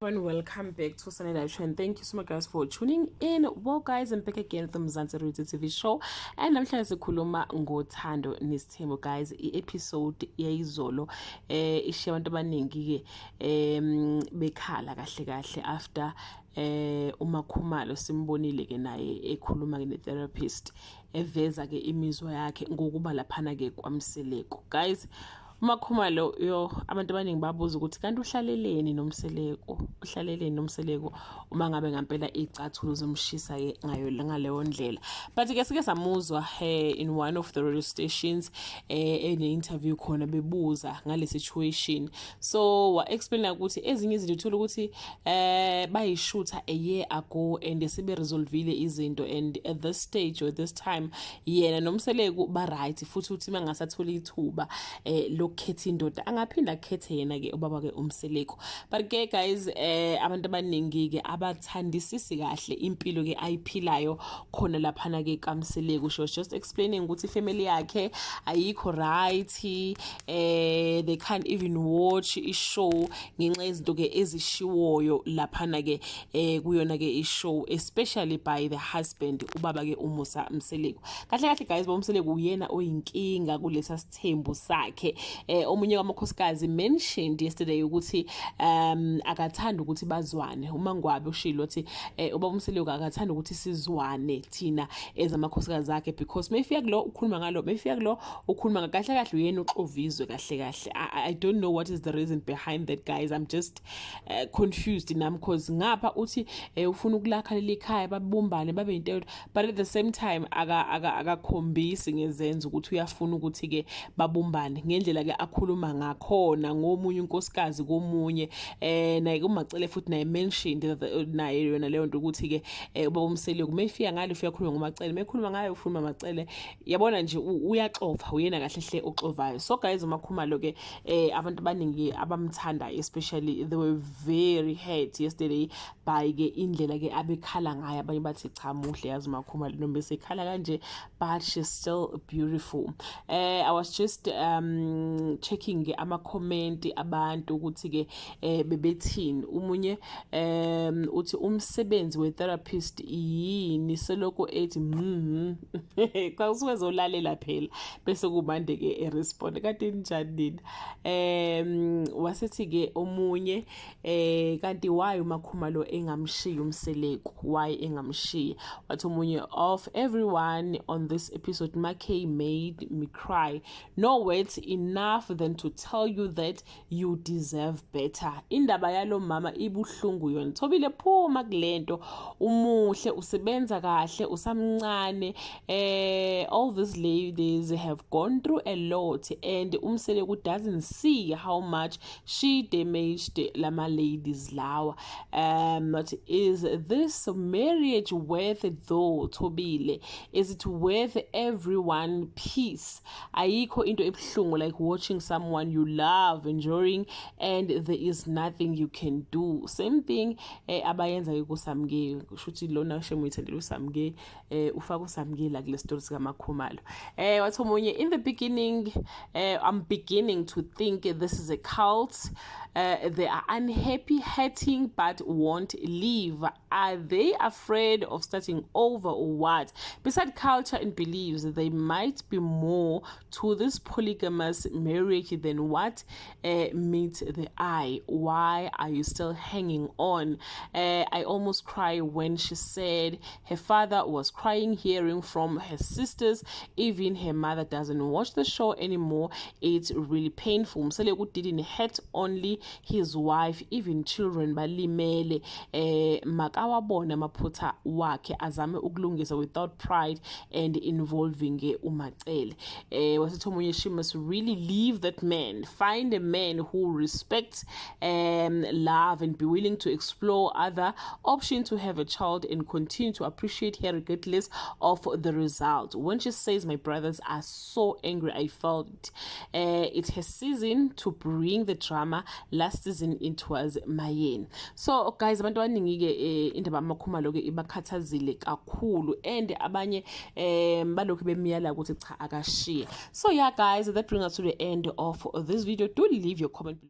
everyone, welcome back to Sunday Live Show, and thank you so much guys for tuning in. Well guys, I'm back again with the Mzansi Roots TV show, and namhlanje sikhuluma ngothando nesithembu guys. I-episode yayizolo ishiya abantu abaningi ke bekhala kahle kahle after uMakhumalo simbonile ke naye ekhuluma ke ne-therapist eveza ke imizwa yakhe ngokuba laphana ke kwaMseleko. Guys, uMakhumalo abantu abaningi babuza ukuthi kanti uhlaleleni nomseleko uma ngabe ngempela icathulo zomshisa ke ngaleyo ndlela. But ke sike samuzwa in one of the radio stations ene-interview khona bebuza ngale situation, so wa explain ukuthi ezinye izinto uthola ukuthi bayishutha a year ago and sibe resolvile izinto, and at this stage or this time yena nomseleko ba right futhi uthi mangasathola ithuba lokhetha indoda angaphinda akhethe yena ke ubaba ke uMseleko. But ke guys abantu abaningi ke abathandisisi kahle impilo ke ayiphilayo khona laphana ke kaMseleko. She was just explaining ukuthi family yakhe ayikho right, they can't even watch ishow ngenxa yezinto ke ezishiwoyo laphana ke kuyona ke ishow, especially by the husband ubaba ke uMusa Mseleko. Kahle kahle guys, uMseleko uyena oyinkinga kulesa sithembu sakhe. Omunye wamakhosikazi mentioned yesterday ukuthi akathanda ukuthi bazwane. uMangwabe ushilo uthi ubaba uMseleko akathanda ukuthi sizwane thina ezamakhosikazi akhe, because mayifika kulo ukhuluma ngalo, mayifika kulo ukhuluma kahle kahle uyena uxovizwe kahle kahle. I don't know what is the reason behind that guys. I'm just confused nami, because ngapha uthi ufuna ukulakha leli khaya babumbane babe into, but at the same time akakhombisi ngezenzo ukuthi uyafuna ukuthi ke babumbane ngendlela ke akhuluma ngakhona ngomunye unkosikazi komunye. Naye uMacele futhi naye mentioned naye yona leyo nto ukuthi ke ubaba uMseleko mayifika ngalo ufika khuluma ngoMacele, mekhuluma ngayo ufuna Macele, yabona nje uyaxova, uyena kahle hle oxovayo. So guys, uMakhumalo ke abantu abaningi abamthanda especially they were very hurt yesterday by ke indlela ke abekhala ngayo. Abanye bathi cha muhle yazi uMakhumalo noma besekhala kanje, but she's still beautiful. I was just checking ke ama-comment abantu ukuthi ke bebethini. Umunye uthi umsebenzi we-therapist yini seloko ethi xa usuzolalela phela bese kubande ke e-respond kanti njani nini. Wasithi ke omunye kanti why uMakhumalo engamshiya uMseleko, why engamshiya? Wathi omunye, of everyone on this episode Makhe made me cry, no words enough than to tell you that you deserve better. Indaba yalo mama ibuhlungu yona. Thobile phuma kulento, umuhle usebenza kahle usamncane. All these ladies have gone through a lot, and uMseleko doesn't see how much she damaged lama ladies lawa. But is this marriage worth it though? Thobile, is it worth everyone peace? Ayikho into ebuhlungu like watching someone you love enduring and there is nothing you can do. Same thing abayenza kuSamke, kushuthi lona shemuyithandela uSamke ufaka uSamke la kule story sika Makhumalo. Wathi omunye, in the beginning I'm beginning to think this is a cult. They are unhappy, hurting, but won't leave. Are they afraid of starting over or what? Beside culture and beliefs, there might be more to this polygamous marriage than what meets the eye. Why are you still hanging on? I almost cried when she said her father was crying hearing from her sisters. Even her mother doesn't watch the show anymore. It's really painful. Mseleko didn't hurt only his wife, even children balimele. Makawabona maphutha wakhe azame ukulungisa without pride and involving uMacele. Wasithi omunye, she must really leave that man, find a man who respects love and be willing to explore other options to have a child and continue to appreciate her regardless of the result. When she says my brothers are so angry, I felt it her season to bring the drama. Last season it was Mayeni. So guys, abantu abaningi ke indaba Makhumalo ke ibakhathazile kakhulu, and abanye balokhu bemiyala ukuthi cha akashiye. So yeah guys, that brings us to the end of this video. Do leave your comment below.